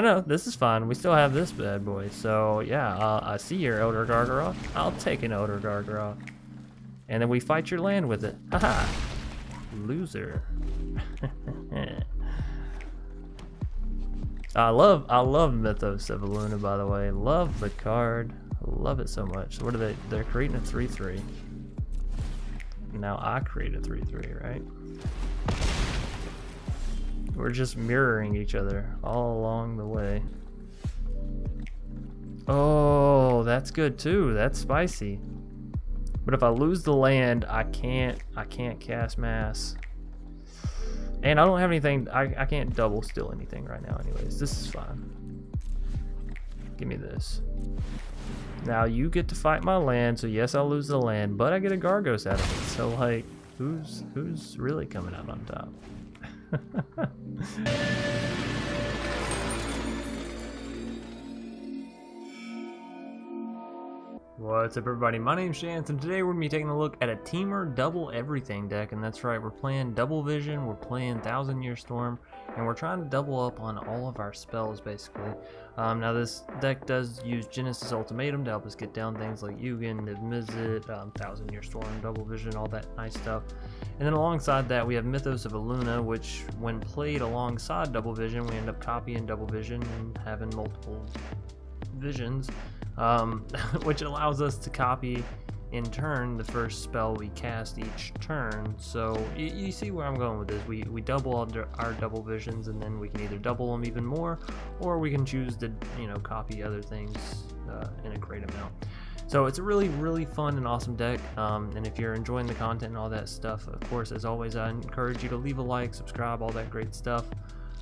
No, this is fine. We still have this bad boy. So yeah, I see your Elder Gargaroth. I'll take an Elder Gargaroth. And then we fight your land with it. Haha. Loser. I love Mythos of Illuna, by the way. Love the card. Love it so much. What are they? They're creating a 3/3. Now I create a 3/3, right? We're just mirroring each other all along the way. Oh, that's good too. That's spicy. But if I lose the land, I can't cast mass. And I don't have anything. I can't double steal anything right now anyways. This is fine. Give me this. Now you get to fight my land, so yes, I'll lose the land, but I get a Gargos out of it. So like, who's really coming out on top? What's up, everybody? My name's Chance, and today we're going to be taking a look at a Temur double everything deck, and that's right, we're playing double vision, we're playing 1000 Year Storm, and we're trying to double up on all of our spells, basically. Now this deck does use Genesis Ultimatum to help us get down things like Yugen, Niv-Mizzet, 1000 Year Storm, double vision, all that nice stuff. And then alongside that, we have Mythos of Illuna, which when played alongside double vision, we end up copying double vision and having multiple visions. Which allows us to copy in turn the first spell we cast each turn. So you see where I'm going with this. We double our double visions, and then we can either double them even more, or we can choose to copy other things in a great amount. So it's a really fun and awesome deck, and if you're enjoying the content and all that stuff, of course, as always, I encourage you to leave a like, subscribe, all that great stuff.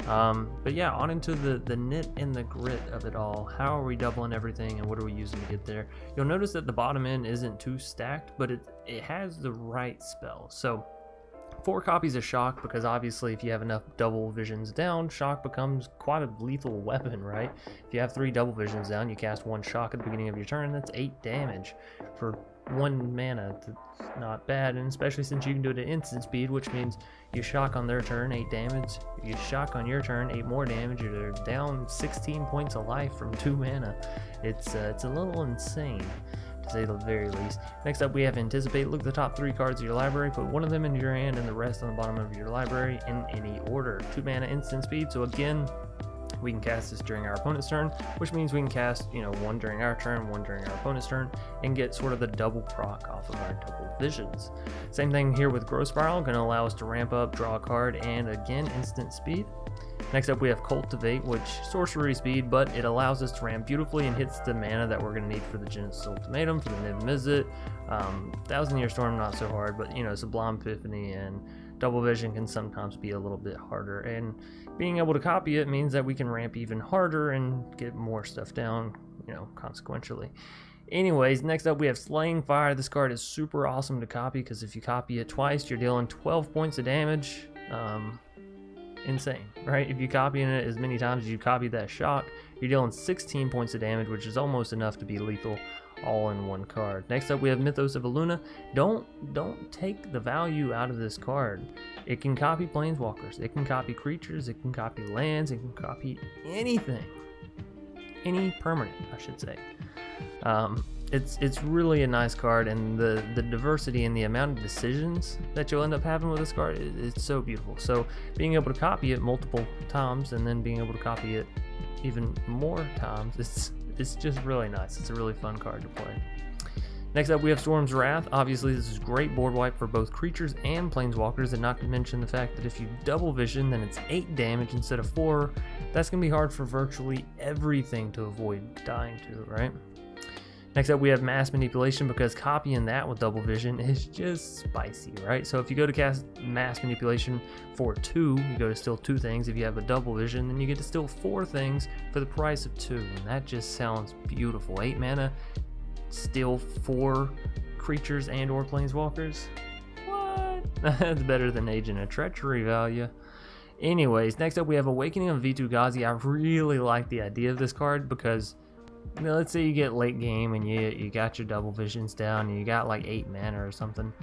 But yeah, on into the nit and the grit of it all. How are we doubling everything, and what are we using to get there? You'll notice that the bottom end isn't too stacked, but it has the right spell. So 4 copies of Shock, because obviously if you have enough double visions down, Shock becomes quite a lethal weapon, right? If you have 3 double visions down, you cast 1 Shock at the beginning of your turn, that's 8 damage for 1 mana. That's not bad, and especially since you can do it at instant speed, which means you Shock on their turn, 8 damage, you Shock on your turn, 8 more damage, you're down 16 points of life from 2 mana. It's a little insane, to say the very least. Next up, we have Anticipate. Look at the top 3 cards of your library, put 1 of them into your hand and the rest on the bottom of your library in any order. 2 mana instant speed, so again, we can cast this during our opponent's turn, which means we can cast, 1 during our turn, 1 during our opponent's turn, and get sort of the double proc off of our double visions. Same thing here with Growth Spiral, going to allow us to ramp up, draw a card, and again, instant speed. Next up, we have Cultivate, which sorcery speed, but it allows us to ramp beautifully and hits the mana that we're going to need for the Genesis Ultimatum, for the Niv-Mizzet. 1000 Year Storm, not so hard, but Sublime Epiphany and double vision can sometimes be a little bit harder, and being able to copy it means that we can ramp even harder and get more stuff down, consequentially. Anyways, next up we have Slaying Fire. This card is super awesome to copy, because if you copy it twice, you're dealing 12 points of damage. Insane, right? If you copy it as many times as you copy that Shock, you're dealing 16 points of damage, which is almost enough to be lethal all in 1 card. Next up, we have Mythos of Illuna. Don't take the value out of this card. It can copy planeswalkers, it can copy creatures, it can copy lands, it can copy anything. Any permanent, I should say. It's really a nice card, and the diversity and the amount of decisions that you'll end up having with this card, it's so beautiful. So being able to copy it multiple times and then being able to copy it even more times, it's just really nice. It's a really fun card to play. Next up, we have Storm's Wrath. Obviously, this is great board wipe for both creatures and planeswalkers, and not to mention the fact that if you double vision, then it's 8 damage instead of 4. That's going to be hard for virtually everything to avoid dying to, right? Next up, we have Mass Manipulation, because copying that with double vision is just spicy, right? So if you go to cast Mass Manipulation for 2, you go to steal 2 things. If you have a double vision, then you get to steal 4 things for the price of 2, and that just sounds beautiful. 8 mana, steal 4 creatures and or planeswalkers? What? That's better than Agent of Treachery value. Anyways, next up we have Awakening of Vitu-Ghazi. I really like the idea of this card, because let's say you get late game and you got your double visions down and you got like 8 mana or something.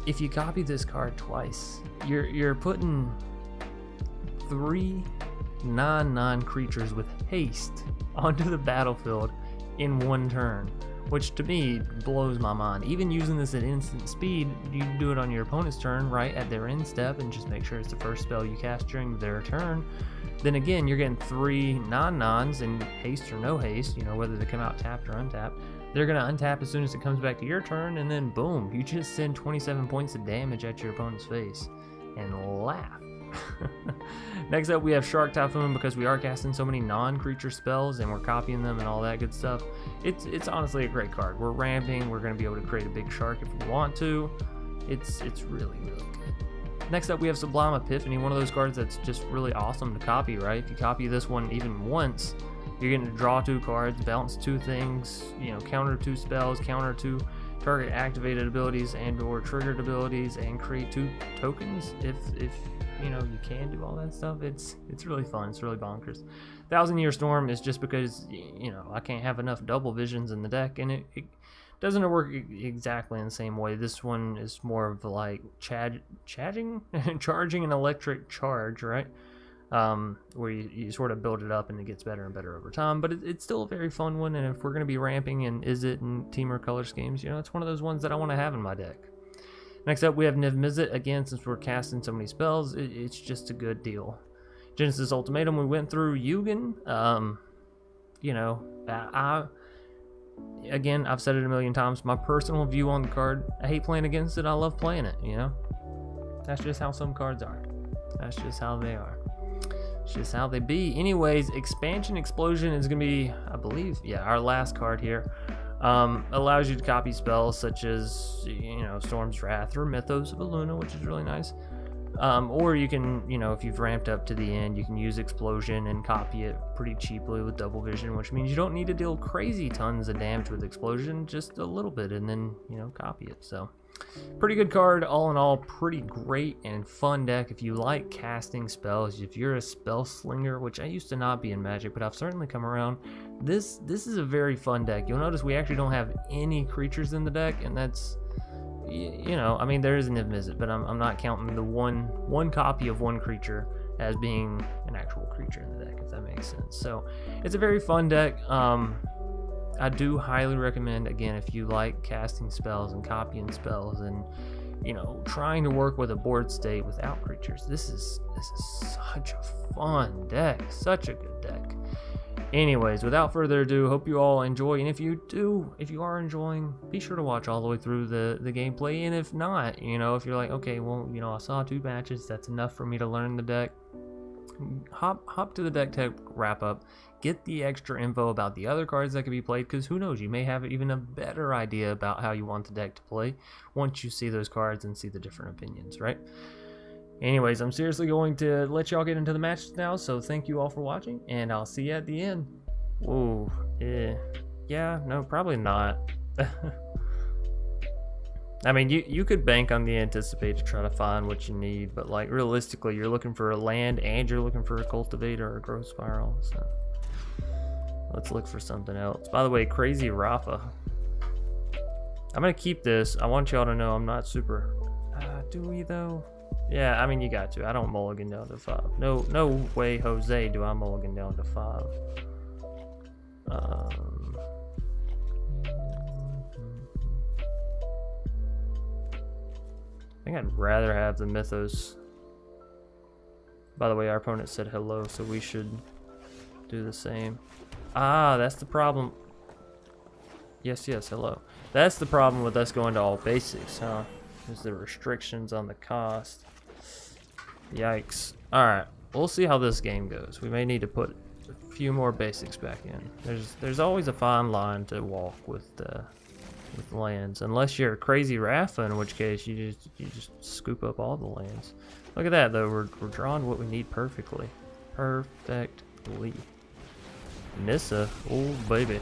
If you copy this card twice, you're putting 3 9/9 creatures with haste onto the battlefield in one turn, which to me blows my mind. Even using this at instant speed, you do it on your opponent's turn, right at their end step, and just make sure it's the first spell you cast during their turn. Then again, you're getting 3 9/9s in haste or no haste, you know, whether they come out tapped or untapped. They're going to untap as soon as it comes back to your turn, and then boom, you just send 27 points of damage at your opponent's face and laugh. Next up, we have Shark Typhoon. Because we are casting so many non-creature spells and we're copying them and all that good stuff, it's honestly a great card. We're ramping, we're going to be able to create a big shark if we want to. It's really, really good. Next up, we have Sublime Epiphany, one of those cards that's just really awesome to copy, right? If you copy this one even once, you're going to draw 2 cards, bounce 2 things, you know, counter 2 spells, counter 2 target activated abilities and or triggered abilities, and create 2 tokens if you know you can do all that stuff. It's really fun. It's really bonkers. 1,000-Year Storm is just because, you know, I can't have enough double visions in the deck, and it doesn't work exactly in the same way. This one is more of like charging an electric charge, right? Where you sort of build it up and it gets better and better over time, but it's still a very fun one. And if we're going to be ramping and Izzet and Temur color schemes, you know, it's one of those ones that I want to have in my deck. Next up, we have Niv Mizzet. Again, since we're casting so many spells, it's just a good deal. Genesis Ultimatum, we went through Yugen. You know, again, I've said it a million times, my personal view on the card, I hate playing against it, I love playing it, you know? That's just how some cards are. That's just how they are. It's just how they be. Anyways, Expansion Explosion is going to be, I believe, yeah, our last card here. Allows you to copy spells such as, you know, Storm's Wrath or Mythos of Illuna, which is really nice. Or you can, you know, if you've ramped up to the end, you can use Explosion and copy it pretty cheaply with double vision, which means you don't need to deal crazy tons of damage with Explosion, just a little bit, and then, you know, copy it. So pretty good card, all in all. Pretty great and fun deck if you like casting spells. If you're a spell slinger, which I used to not be in Magic, but I've certainly come around, this is a very fun deck. You'll notice we actually don't have any creatures in the deck, and that's, you know, I mean, there is a Niv Mizzet, but I'm not counting the one copy of one creature as being an actual creature in the deck, if that makes sense. So it's a very fun deck. I do highly recommend, again, if you like casting spells and copying spells and, you know, trying to work with a board state without creatures, this is such a fun deck, such a good deck. Anyways, without further ado, hope you all enjoy, and if you are enjoying, be sure to watch all the way through the gameplay. And if not, you know, if you're like, okay, well, you know, I saw 2 matches, that's enough for me to learn the deck, hop to the deck tech wrap up, get the extra info about the other cards that can be played, because who knows, you may have even a better idea about how you want the deck to play once you see those cards and see the different opinions, right? Anyways, I'm seriously going to let y'all get into the matches now, so thank you all for watching, and I'll see you at the end. Whoa, yeah, no, probably not. I mean, you could bank on the Anticipate to try to find what you need, but like realistically, you're looking for a land and you're looking for a Cultivator or a Growth Spiral, so let's look for something else. By the way, Crazy Rafa, I'm gonna keep this. I want y'all to know I'm not super, do we though? Yeah, I mean, you got to. I don't mulligan down to 5. No way, Jose, do I mulligan down to 5. I think I'd rather have the Mythos. By the way, our opponent said hello, so we should do the same. Ah, that's the problem. Yes, hello. That's the problem with us going to all basics, huh? Is the restrictions on the cost. Yikes. Alright, we'll see how this game goes. We may need to put a few more basics back in. There's always a fine line to walk with lands, unless you're a Crazy Rafa, in which case you just scoop up all the lands. Look at that though, we're drawing what we need perfectly. Perfectly. Nissa, oh baby.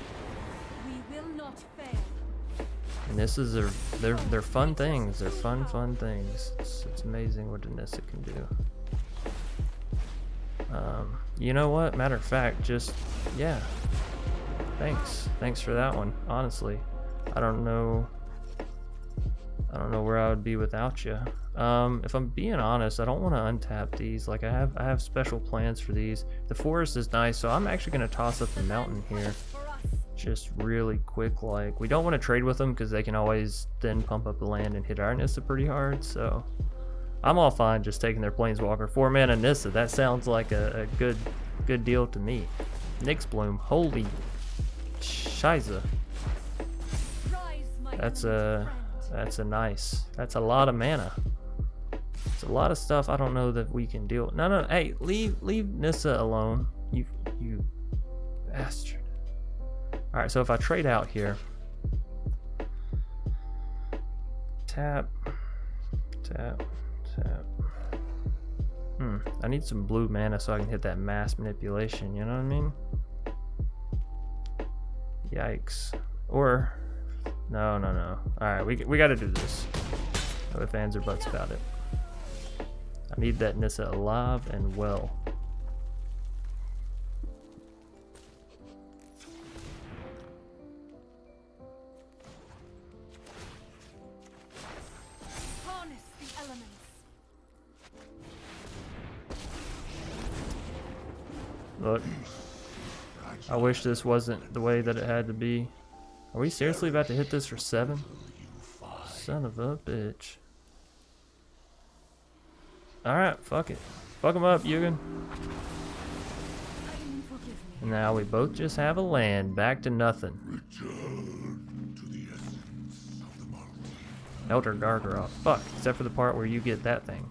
And this is they're fun things. They're fun things. It's amazing what a Nissa can do. You know what? Matter of fact, just yeah. Thanks for that one. Honestly, I don't know. I don't know where I would be without you. If I'm being honest, I don't want to untap these. Like, I have special plans for these. The forest is nice, so I'm actually going to toss up the mountain here. Just really quick. Like, we don't want to trade with them because they can always then pump up the land and hit our Nissa pretty hard, so I'm all fine just taking their Planeswalker. 4-mana Nissa, that sounds like a good deal to me. Nyx Bloom, holy shiza. That's a nice. That's a lot of mana. It's a lot of stuff I don't know that we can deal with. No, hey, leave Nissa alone. You bastard. Alright, so if I trade out here. Tap. I need some blue mana so I can hit that mass manipulation, you know what I mean? Yikes. Or no. Alright, we gotta do this. No ifs, ands, or buts about it. I need that Nissa alive and well. Harness the elements. Look, I wish this wasn't the way that it had to be. Are we seriously about to hit this for 7? Son of a bitch. Alright, fuck it. Fuck him up, Yugen. And now we both just have a land. Back to nothing. Elder Gargaroth. Fuck, except for the part where you get that thing.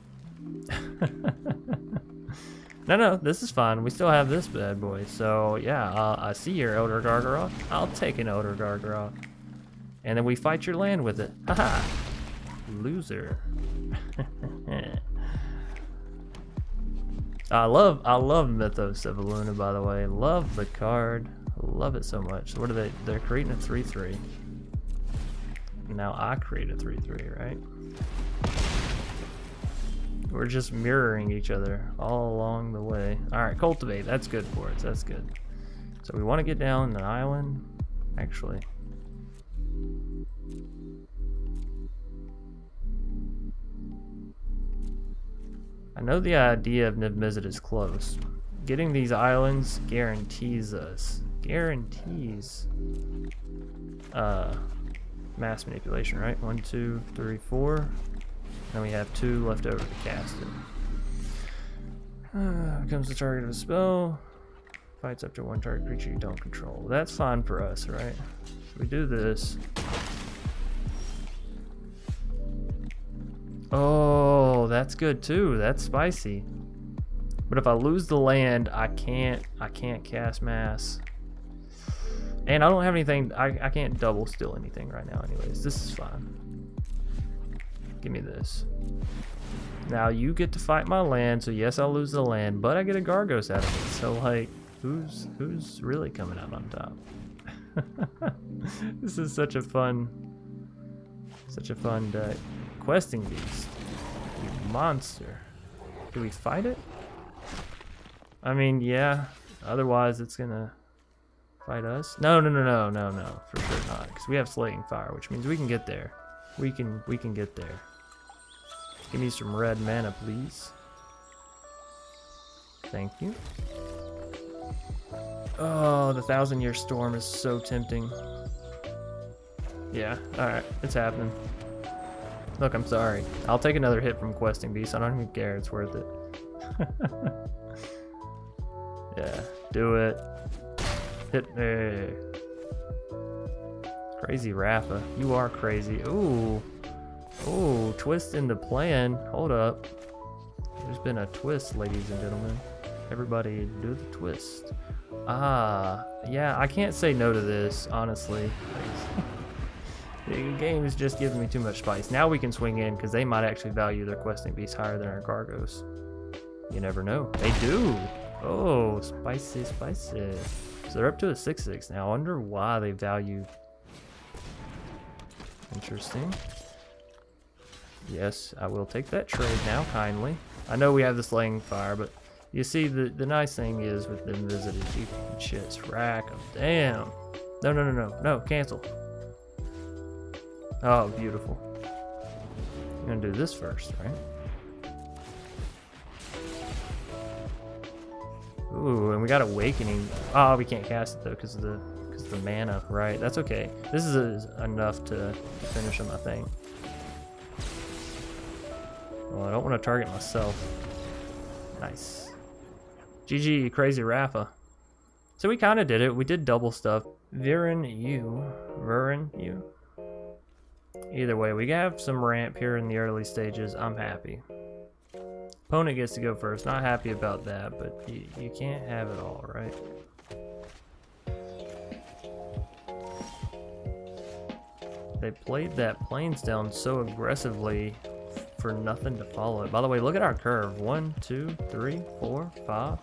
No, this is fine. We still have this bad boy. So, yeah, I see your Elder Gargaroth. I'll take an Elder Gargaroth. And then we fight your land with it. Haha! Loser. I love Mythos of Illuna, by the way. Love the card. Love it so much. What are they? They're creating a 3/3. Now I create a 3/3, right? We're just mirroring each other all along the way. Alright, cultivate. That's good for us. That's good. So we want to get down an island. Actually. I know the idea of Niv-Mizzet is close. Getting these islands guarantees us. Guarantees. Mass manipulation, right? 1, 2, 3, 4. Then we have 2 left over to cast it. Becomes the target of a spell. Fights up to 1 target creature you don't control. That's fine for us, right? So we do this. Oh, that's good too. That's spicy. But if I lose the land, I can't cast mass. And I don't have anything. I can't double steal anything right now anyways. This is fine. Give me this. Now you get to fight my land, so yes, I'll lose the land, but I get a Gargos out of it. So like, who's really coming out on top? This is such a fun deck. Questing Beast. You monster. Do we fight it? I mean, yeah. Otherwise, it's gonna fight us. No. For sure not. Because we have Slating Fire, which means we can get there. We can get there. Give me some red mana, please. Thank you. Oh, the 1,000-Year Storm is so tempting. Yeah, alright, it's happening. Look, I'm sorry. I'll take another hit from Questing Beast. I don't even care. It's worth it. Yeah, do it. Hit me. Crazy Rafa. You are crazy. Ooh. Ooh, twist in the plan. Hold up. There's been a twist, ladies and gentlemen. Everybody do the twist. Ah, yeah, I can't say no to this, honestly. The game is just giving me too much spice. Now we can swing in because they might actually value their Questing Beast higher than our Gargos. You never know. They do. Oh, spicy. So they're up to a 6/6 now. I wonder why they value. Interesting. Yes, I will take that trade now, kindly. I know we have the Slaying Fire, but you see, the nice thing is with them is you can just rack them. Damn. No, cancel. Oh, beautiful. I'm gonna do this first, right? Ooh, and we got Awakening. Oh, we can't cast it though because of the mana, right? That's okay. This is enough to finish him, I think. Well, I don't want to target myself. Nice. GG, Crazy Rafa. So we kind of did it. We did double stuff. Viren, you. Either way, we have some ramp here in the early stages. I'm happy. Opponent gets to go first. Not happy about that, but you can't have it all, right? They played that plains down so aggressively for nothing to follow it. By the way, look at our curve. 1, 2, 3, 4, 5.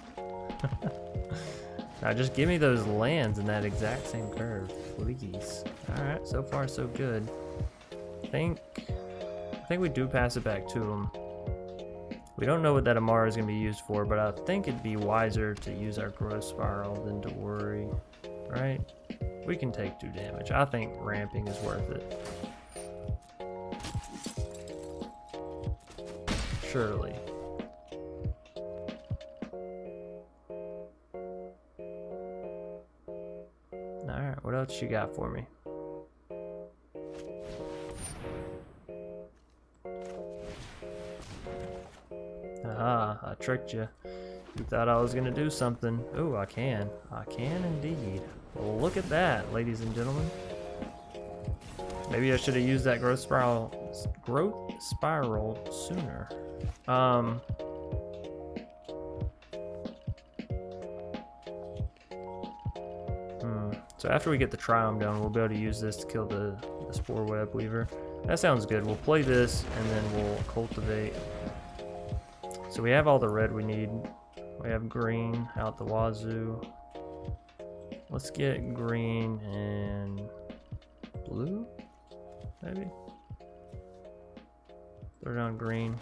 Now just give me those lands in that exact same curve, please. Alright, so far so good. I think we do pass it back to them. We don't know what that Amara is going to be used for, but I think it'd be wiser to use our growth spiral than to worry, right? We can take 2 damage. I think ramping is worth it. Surely. Alright, what else you got for me? Aha, I tricked you. You thought I was gonna do something. Oh, I can. I can indeed. Well, look at that, ladies and gentlemen. Maybe I should have used that growth spiral sooner. So after we get the Triumph down, we'll be able to use this to kill the Spore Web Weaver. That sounds good. We'll play this and then we'll cultivate. So we have all the red we need. We have green out the wazoo. Let's get green and blue, maybe? Throw down green.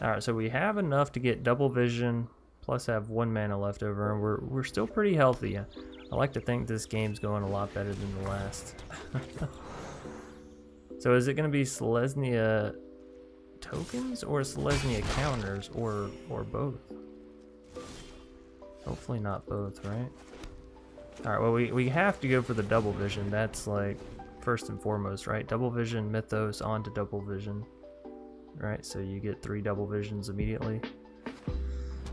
Alright, so we have enough to get double vision, plus have 1 mana left over, and we're still pretty healthy. I like to think this game's going a lot better than the last. So is it going to be Selesnya tokens or Selesnya counters or both? Hopefully not both, right? Alright, well we have to go for the double vision. That's like first and foremost, right? Double vision, Mythos onto double vision. Right, so you get 3 double visions immediately.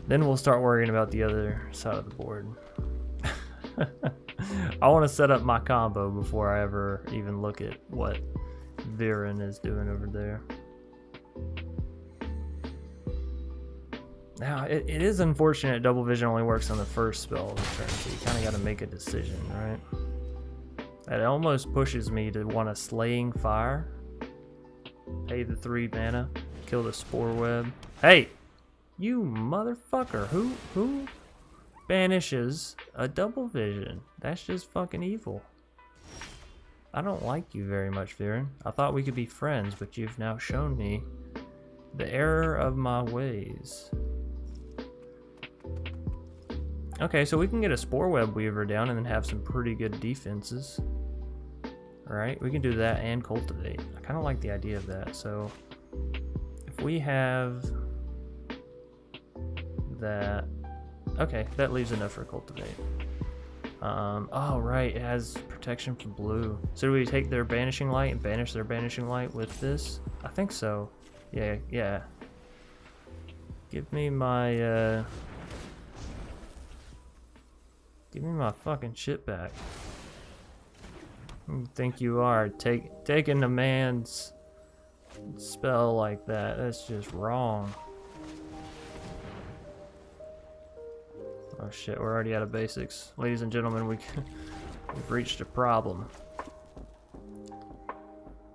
Then we'll start worrying about the other side of the board. I want to set up my combo before I ever even look at what Viren is doing over there. Now, it is unfortunate double vision only works on the first spell of the turn, so you kind of got to make a decision, right? That almost pushes me to want a Slaying Fire. Pay the 3 mana, kill the Spore Web. Hey! You motherfucker! Who banishes a double vision? That's just fucking evil. I don't like you very much, Viren. I thought we could be friends, but you've now shown me the error of my ways. Okay, so we can get a Spore Web Weaver down and then have some pretty good defenses. Alright, we can do that and cultivate. I kind of like the idea of that. So if we have that, okay, that leaves enough for cultivate. Oh right, it has protection from blue. So do we take their Banishing Light and banish their Banishing Light with this? I think so. Yeah. Give me my fucking shit back. You think you are taking a man's spell like that? That's just wrong. Oh shit, we're already out of basics. Ladies and gentlemen, we've reached a problem.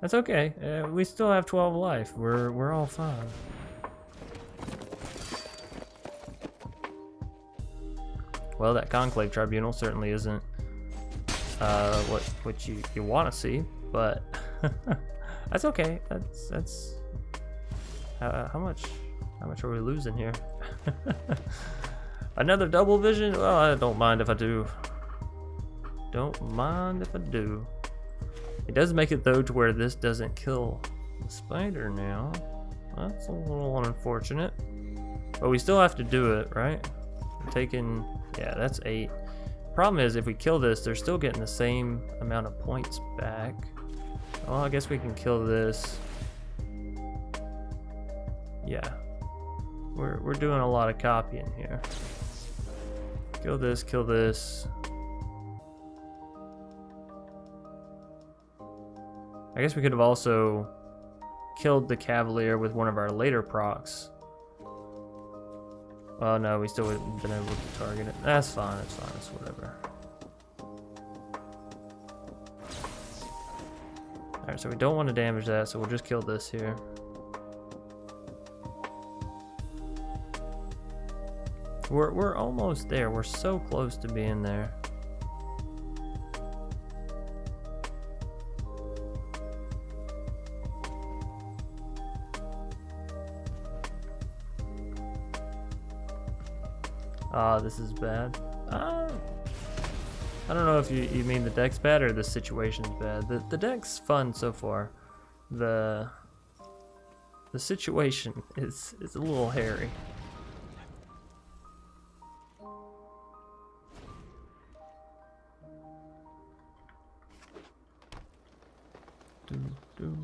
That's okay. We still have 12 life. We're all fine. Well, that Conclave Tribunal certainly isn't what you want to see, but that's okay. That's how much are we losing here? Another double vision? Well, I don't mind if I do. Don't mind if I do. It does make it though to where this doesn't kill spider now. That's a little unfortunate. But we still have to do it, right? We're taking, yeah, that's 8. Problem is, if we kill this, they're still getting the same amount of points back. Well, I guess we can kill this. Yeah. We're doing a lot of copying here. Kill this, kill this. I guess we could have also killed the Cavalier with one of our later procs. Well, no, we still wouldn't have been able to target it. That's fine, it's whatever. Alright, so we don't want to damage that, so we'll just kill this here. We're almost there. We're so close to being there. Ah, this is bad. I don't know if you mean the deck's bad or the situation's bad. The deck's fun so far. The situation is a little hairy. Do.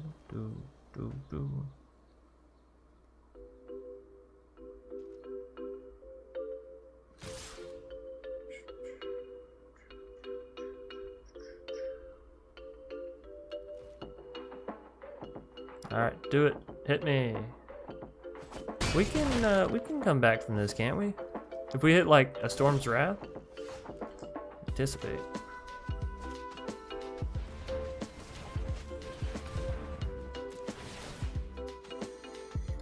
Alright, do it. Hit me. We can come back from this, can't we? If we hit like a Storm's Wrath? Anticipate.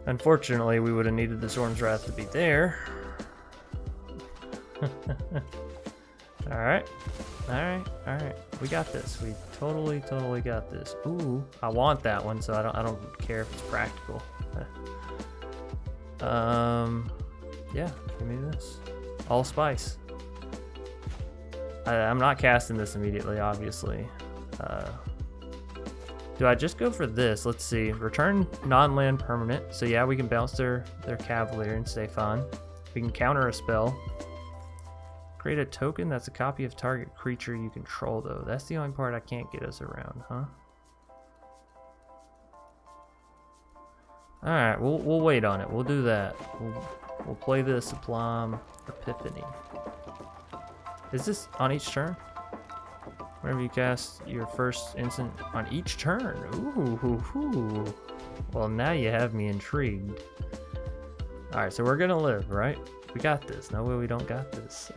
Unfortunately, we would have needed the Storm's Wrath to be there. Alright. We got this. We totally got this. Ooh, I want that one, so I don't care if it's practical. Yeah, give me this. Allspice. I'm not casting this immediately, obviously. Do I just go for this? Let's see. Return non-land permanent. So yeah, we can bounce their Cavalier and stay fine. We can counter a spell. Create a token that's a copy of target creature you control, though. That's the only part I can't get us around, huh? Alright, we'll wait on it. We'll do that. We'll play the Sublime Epiphany. Is this on each turn? Whenever you cast your first instant on each turn. Ooh. Well, now you have me intrigued. Alright, so we're gonna live, right? We got this. No way we don't got this.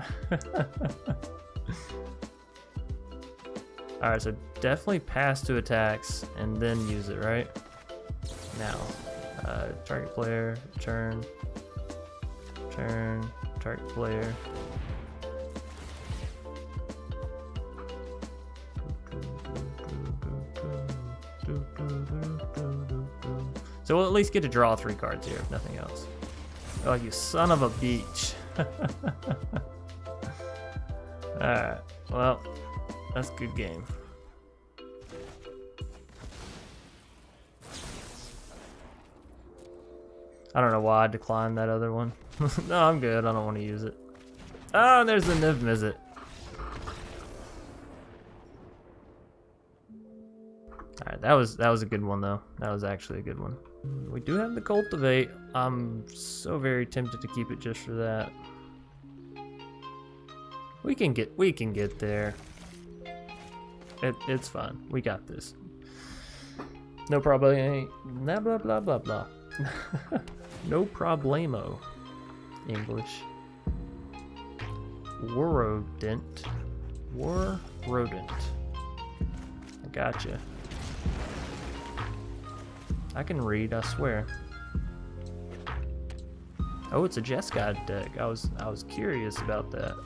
Alright, so definitely pass to attacks and then use it, right? Now, target player, turn, target player. So we'll at least get to draw 3 cards here, if nothing else. Oh, you son of a beach. Alright, well, that's a good game. I don't know why I declined that other one. No, I'm good. I don't want to use it. Oh, there's the Niv Mizzet. Alright, that was a good one though. That was actually a good one. We do have the Cultivate. I'm so very tempted to keep it just for that. We can get there. It's fine. We got this. No problem. Blah blah blah blah blah. No problemo. English. War rodent. I gotcha. I can read, I swear. Oh, it's a Jeskai deck. I was curious about that.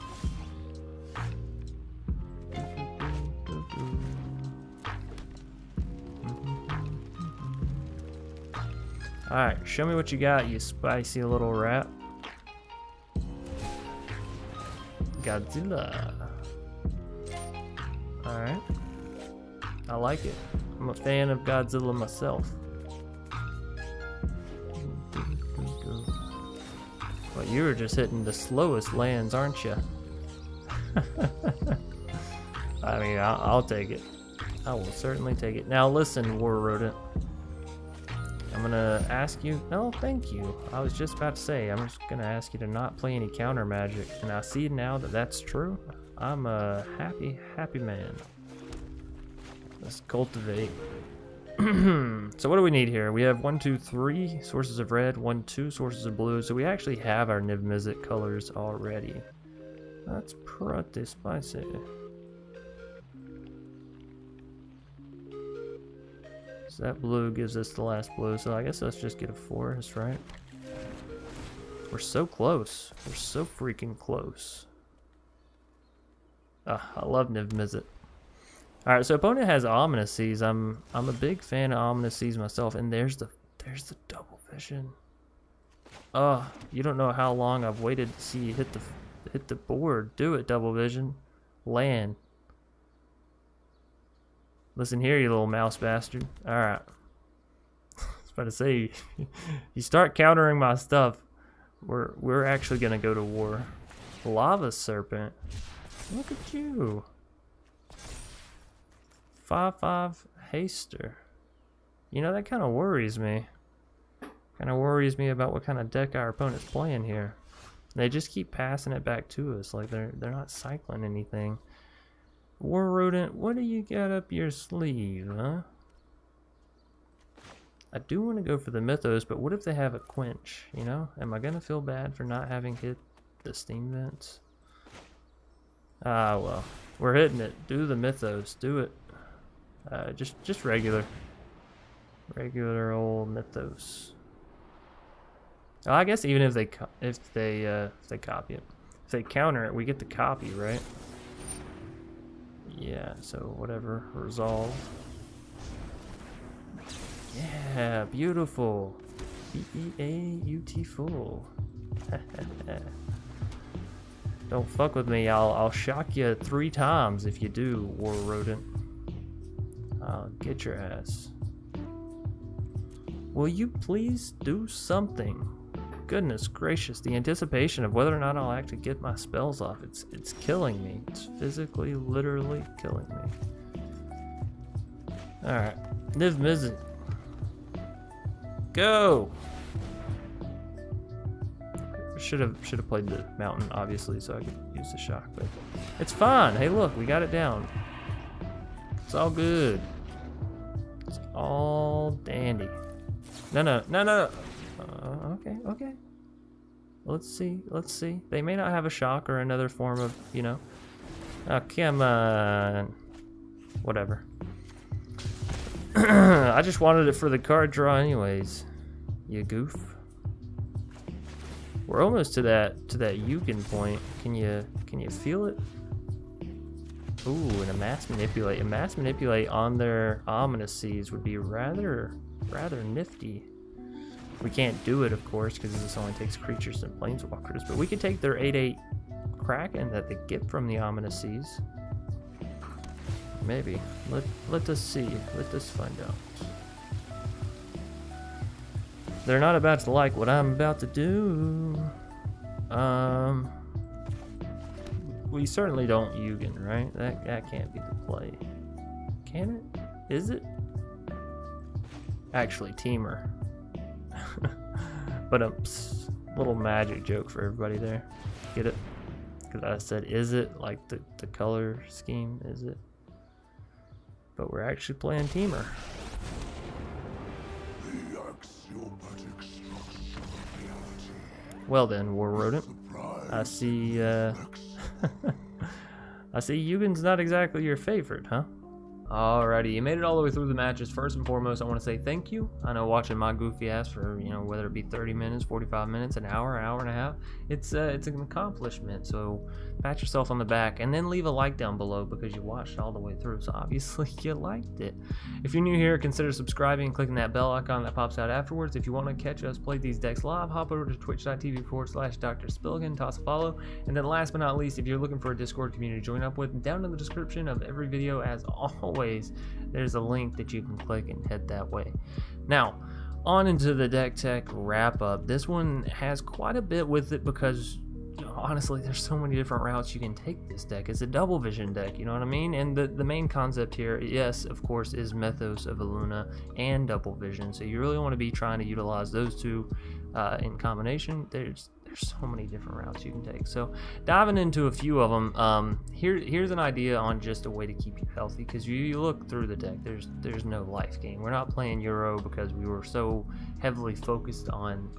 Alright, show me what you got, you spicy little rat. Godzilla. Alright. I like it. I'm a fan of Godzilla myself. You're just hitting the slowest lands, aren't you? I mean, I'll take it. I will certainly take it. Now listen, War Rodent. I'm gonna ask you. No, thank you. I was just about to say, I'm just gonna ask you to not play any counter magic. And I see now that that's true. I'm a happy man. Let's cultivate. So what do we need here? We have 1, 2, 3 sources of red, 1, 2 sources of blue. So we actually have our Niv Mizzet colors already. That's pretty spicy. So that blue gives us the last blue. So I guess let's just get a forest, right? We're so close. We're so freaking close. I love Niv Mizzet. Alright, so opponent has Ominous Seas. I'm a big fan of Ominous Seas myself, and there's the double vision. You don't know how long I've waited to see you hit the board. Do it, double vision. Land. Listen here, you little mouse bastard. Alright. I was about to say, you start countering my stuff, we're actually gonna go to war. Lava Serpent. Look at you. 5/5 haster. You know, that kind of worries me. Kind of worries me about what kind of deck our opponent's playing here. They just keep passing it back to us like they're not cycling anything. War Rodent, what do you got up your sleeve, huh? I do want to go for the Mythos, but what if they have a quench, you know? Am I gonna feel bad for not having hit the steam vents? Ah, well, we're hitting it. Do the Mythos, do it. Just regular old Mythos. Oh, I guess even if they copy it, if they counter it, we get the copy, right? Yeah. So whatever. Resolve. Yeah, beautiful. beautiful. Don't fuck with me. I'll shock you 3 times if you do, War Rodent. I'll get your ass. Will you please do something? Goodness gracious, the anticipation of whether or not I'll actually get my spells off, it's killing me. It's physically, literally killing me. Alright, Niv Mizzet. Go! Should have played the mountain, obviously, so I could use the shock, but it's fine. Hey look, we got it down. It's all good. It's all dandy. No. Okay. Let's see. They may not have a shock or another form of, you know. Oh, come on. Whatever. I just wanted it for the card draw anyways. You goof. We're almost to that Yugen point. Can you feel it? Ooh, and a mass manipulate. A mass manipulate on their ominous seas would be rather nifty. We can't do it, of course, because this only takes creatures and planeswalkers. But we could take their 8/8 Kraken that they get from the ominous seas. Maybe. Let us see. Let us find out. They're not about to like what I'm about to do. We certainly don't Yugen, right? That can't be the play. Can it? Is it? Actually, Temur. But a little magic joke for everybody there. Get it? Because I said, is it? Like the color scheme, is it? But we're actually playing Temur. Well then, War Rodent. I see I see Yugen's not exactly your favorite, huh? Alrighty, you made it all the way through the matches. First and foremost, I want to say thank you. I know watching my goofy ass for, you know, whether it be 30 minutes, 45 minutes, an hour and a half, it's an accomplishment. So pat yourself on the back and then leave a like down below because you watched all the way through. So obviously you liked it. If you're new here, consider subscribing and clicking that bell icon that pops out afterwards. If you want to catch us play these decks live, hop over to twitch.tv/Dr. Spilligan, toss a follow. And then last but not least, if you're looking for a Discord community to join up with, down in the description of every video, as always, there's a link that you can click and head that way. Now, on into the deck tech wrap up. This one has quite a bit with it because honestly there's so many different routes you can take this deck. It's a double vision deck, you know what I mean? And the main concept here, yes, of course, is Mythos of Illuna and double vision. So you really want to be trying to utilize those two in combination. There's so many different routes you can take. So diving into a few of them, here's an idea on just a way to keep you healthy, because you look through the deck, there's no life gain. We're not playing Euro because we were so heavily focused on,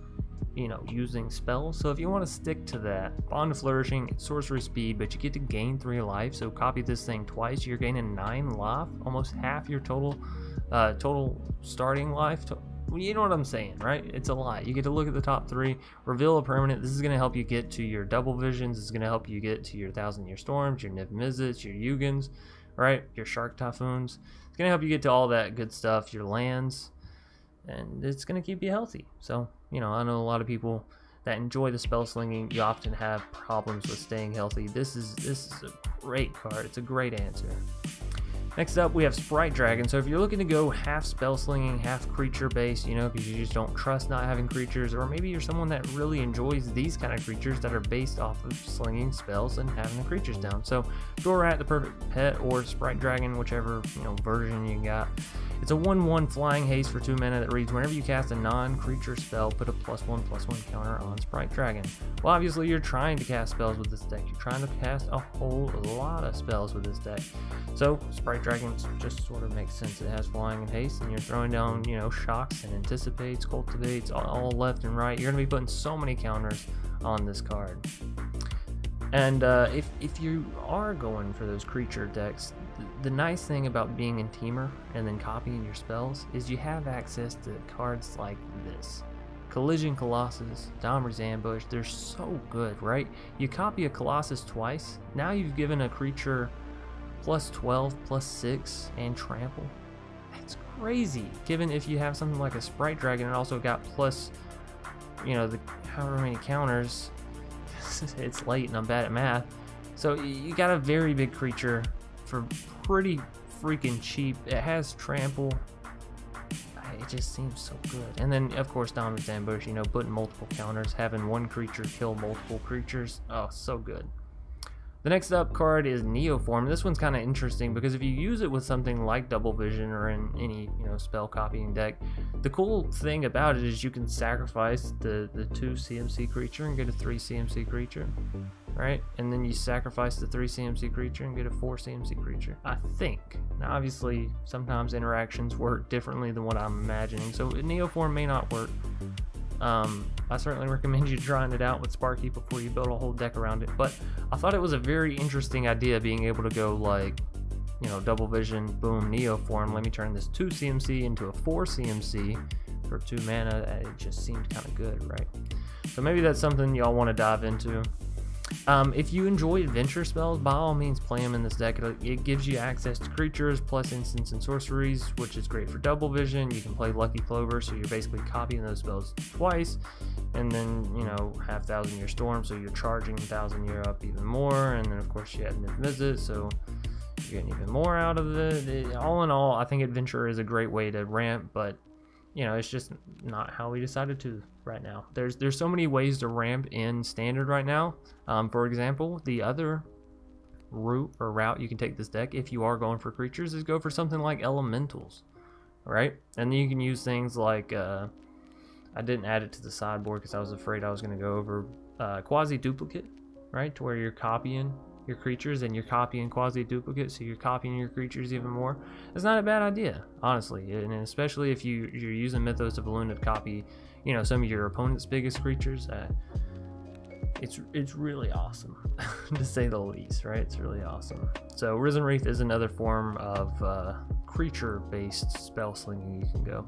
you know, using spells. So if you want to stick to that, Bond of Flourishing, it's sorcery speed, but you get to gain 3 life. So copy this thing twice, you're gaining 9 life, almost half your total starting life. You know what I'm saying, right? It's a lot. You get to look at the top 3, reveal a permanent. This is going to help you get to your double visions. This is going to help you get to your 1,000-Year Storms, your Niv Mizzets, your Yugins, right? Your Shark Typhoons. It's going to help you get to all that good stuff, your lands, and it's going to keep you healthy. So, you know, I know a lot of people that enjoy the spell slinging, you often have problems with staying healthy. This is a great card. It's a great answer. Next up, we have Sprite Dragon. So if you're looking to go half spell slinging, half creature based, you know, because you just don't trust not having creatures, or maybe you're someone that really enjoys these kind of creatures that are based off of slinging spells and having the creatures down. So Dorat, the perfect pet, or Sprite Dragon, whichever, you know, version you got. It's a 1/1 flying haste for 2 mana that reads, whenever you cast a non-creature spell, put a +1/+1 counter on Sprite Dragon. Well, obviously you're trying to cast spells with this deck. You're trying to cast a whole lot of spells with this deck. So Sprite Dragon just sort of makes sense. It has flying and haste, and you're throwing down, you know, shocks and anticipates, cultivates, all left and right. You're going to be putting so many counters on this card. And if you are going for those creature decks, the nice thing about being in Temur and then copying your spells is you have access to cards like this. Collision Colossus, Domri's Ambush, they're so good, right? You copy a Colossus twice, now you've given a creature +12, +6, and trample. That's crazy. Given if you have something like a Sprite Dragon and also got plus, you know, the however many counters, it's late and I'm bad at math. So you got a very big creature for pretty freaking cheap. It has trample. It just seems so good. And then of course Domri's Ambush, you know, putting multiple counters, having one creature kill multiple creatures. Oh, so good. The next up card is Neoform. This one's kind of interesting because if you use it with something like Double Vision or in any, you know, spell copying deck, the cool thing about it is you can sacrifice the 2 CMC creature and get a 3 CMC creature, right? And then you sacrifice the 3 CMC creature and get a 4 CMC creature, I think. Now obviously sometimes interactions work differently than what I'm imagining, so Neoform may not work. I certainly recommend you trying it out with Sparky before you build a whole deck around it, but I thought it was a very interesting idea being able to go like, you know, Double Vision, boom, Neoform, let me turn this 2 CMC into a 4 CMC for 2 mana. It just seemed kind of good, right? So maybe that's something y'all want to dive into. If you enjoy adventure spells, by all means play them in this deck. It gives you access to creatures plus instants and sorceries, which is great for Double Vision. You can play Lucky Clover, so you're basically copying those spells twice, and then, you know, have 1,000-Year Storm, so you're charging 1,000-Year up even more. And then of course you have Niv Mizzet, so you're getting even more out of it. All in all, I think adventure is a great way to ramp, but you know, it's just not how we decided to right now. There's so many ways to ramp in standard right now. For example, the other route you can take this deck if you are going for creatures is go for something like elementals, right? And then you can use things like I didn't add it to the sideboard because I was afraid I was going to go over quasi duplicate, right? To where you're copying your creatures and you're copying quasi duplicate, so you're copying your creatures even more. It's not a bad idea, honestly, and especially if you're using Mythos of Illuna to copy, you know, some of your opponent's biggest creatures. It's really awesome to say the least, right? It's really awesome. So Risen Wraith is another form of creature-based spell slinging you can go.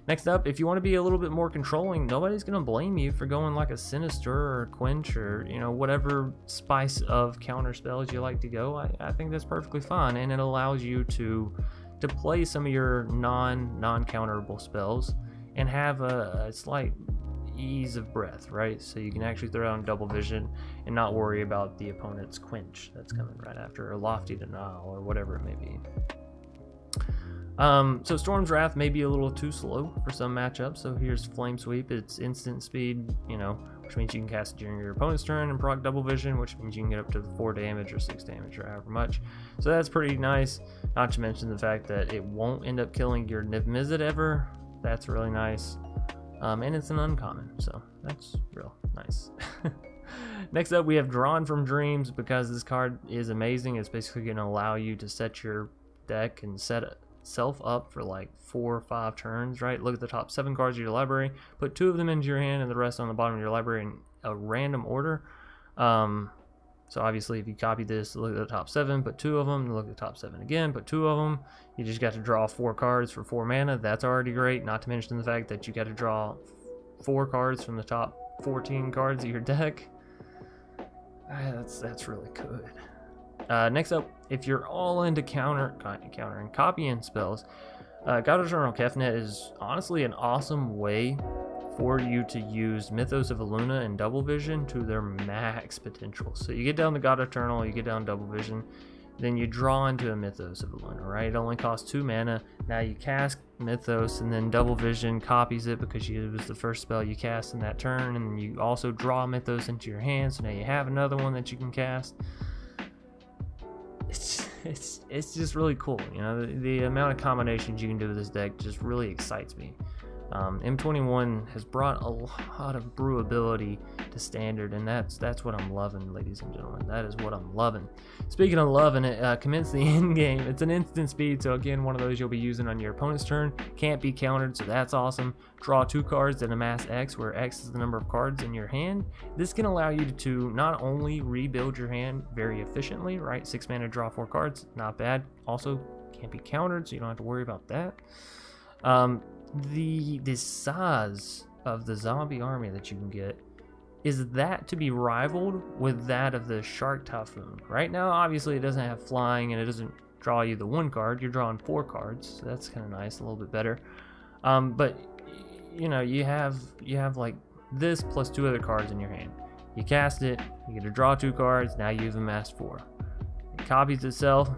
Next up, if you want to be a little bit more controlling, nobody's going to blame you for going like a Sinister or a Quench or, you know, whatever spice of counter spells you like to go. I think that's perfectly fine, and it allows you to play some of your non-counterable spells and have a slight ease of breath, right? So you can actually throw down Double Vision and not worry about the opponent's Quench that's coming right after, or Lofty Denial, or whatever it may be. So Storm's Wrath may be a little too slow for some matchups, so here's Flame Sweep. It's instant speed, you know, which means you can cast it during your opponent's turn, and proc double vision, which means you can get up to 4 damage or 6 damage or however much. So that's pretty nice, not to mention the fact that it won't end up killing your Niv Mizzet ever. That's really nice. And it's an uncommon, so that's real nice. Next up, we have Drawn from Dreams. Because this card is amazing, it's basically going to allow you to set your deck and set itself up for like 4 or 5 turns, right? Look at the top 7 cards of your library, put 2 of them into your hand and the rest on the bottom of your library in a random order. So obviously if you copy this, look at the top 7, put 2 of them, look at the top 7 again, put 2 of them. You just got to draw 4 cards for 4 mana. That's already great, not to mention the fact that you got to draw 4 cards from the top 14 cards of your deck. That's really good. Next up, if you're all into countering copying spells, God Eternal Kefnet is honestly an awesome way for you to use Mythos of Illuna and Double Vision to their max potential. So you get down to God Eternal, you get down Double Vision, then you draw into a Mythos of Illuna, right? It only costs 2 mana. Now you cast Mythos, and then Double Vision copies it because it was the first spell you cast in that turn, and then you also draw Mythos into your hand, so now you have another one that you can cast. It's just really cool, you know. The amount of combinations you can do with this deck just really excites me. M21 has brought a lot of brewability to Standard, and that's what I'm loving, ladies and gentlemen. That is what I'm loving. Speaking of loving it, commence the end game. It's an instant speed, so again, one of those you'll be using on your opponent's turn. Can't be countered, so that's awesome. Draw 2 cards and amass X, where X is the number of cards in your hand. This can allow you to not only rebuild your hand very efficiently, right? 6 mana, draw 4 cards, not bad. Also, can't be countered, so you don't have to worry about that. The size of the zombie army that you can get is that to be rivaled with that of the Shark Typhoon. Right now, obviously, it doesn't have flying and it doesn't draw you the 1 card. You're drawing 4 cards, so that's kind of nice, a little bit better. But you know, you have like this plus 2 other cards in your hand. You cast it, you get to draw 2 cards. Now you've amassed 4. It copies itself.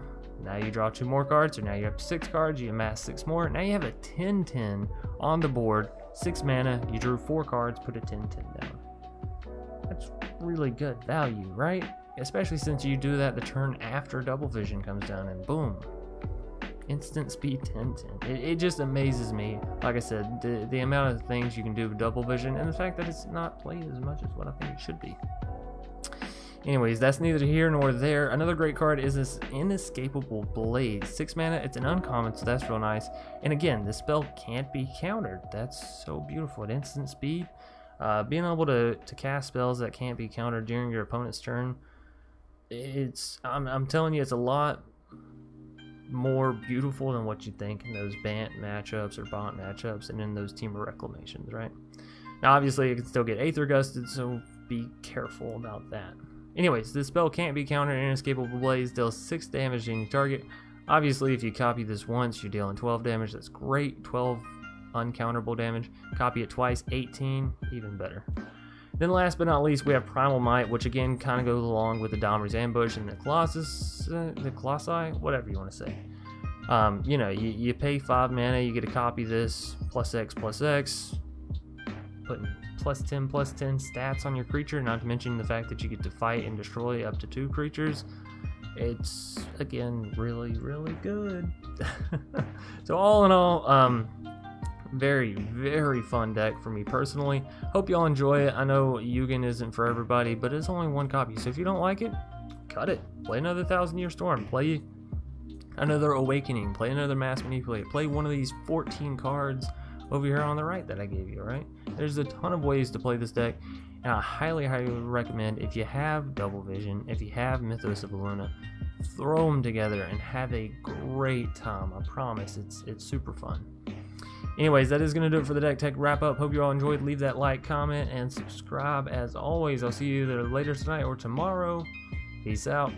Now you draw 2 more cards, so now you're up to 6 cards, you amass 6 more. Now you have a 10-10 on the board, 6 mana, you drew 4 cards, put a 10-10 down. That's really good value, right? Especially since you do that the turn after Double Vision comes down, and boom, instant speed 10-10. It just amazes me, like I said, the amount of things you can do with Double Vision, and the fact that it's not played as much as what I think it should be. Anyways, that's neither here nor there. Another great card is this Inescapable Blade. 6 mana, it's an uncommon, so that's real nice. And again, this spell can't be countered. That's so beautiful. At instant speed, being able to cast spells that can't be countered during your opponent's turn, I'm telling you, it's a lot more beautiful than what you think in those Bant matchups or Bont matchups and in those Temur reclamations, right? Now, obviously, it can still get Aether Gusted, so be careful about that. Anyways, this spell can't be countered. Inescapable Blaze deals 6 damage to any target. Obviously, if you copy this once, you're dealing 12 damage. That's great. 12 uncounterable damage. Copy it twice, 18, even better. Then last but not least, we have Primal Might, which again kind of goes along with the Domri's Ambush and the Colossi, whatever you want to say. You know, you pay 5 mana, you get to copy this, plus X, putting plus 10 stats on your creature, not to mention the fact that you get to fight and destroy up to 2 creatures. It's, again, really, really good. So all in all, very, very fun deck for me personally. Hope y'all enjoy it. I know Yugen isn't for everybody, but it's only 1 copy, so if you don't like it, cut it. Play another 1000-Year Storm. Play another Awakening. Play another Mass Manipulate. Play one of these 14 cards over here on the right that I gave you, right? There's a ton of ways to play this deck, and I highly, highly recommend, if you have Double Vision, if you have Mythos of Illuna, throw them together and have a great time. I promise, it's super fun. Anyways, that is going to do it for the Deck Tech wrap up. Hope you all enjoyed. Leave that like, comment, and subscribe. As always, I'll see you either later tonight or tomorrow. Peace out.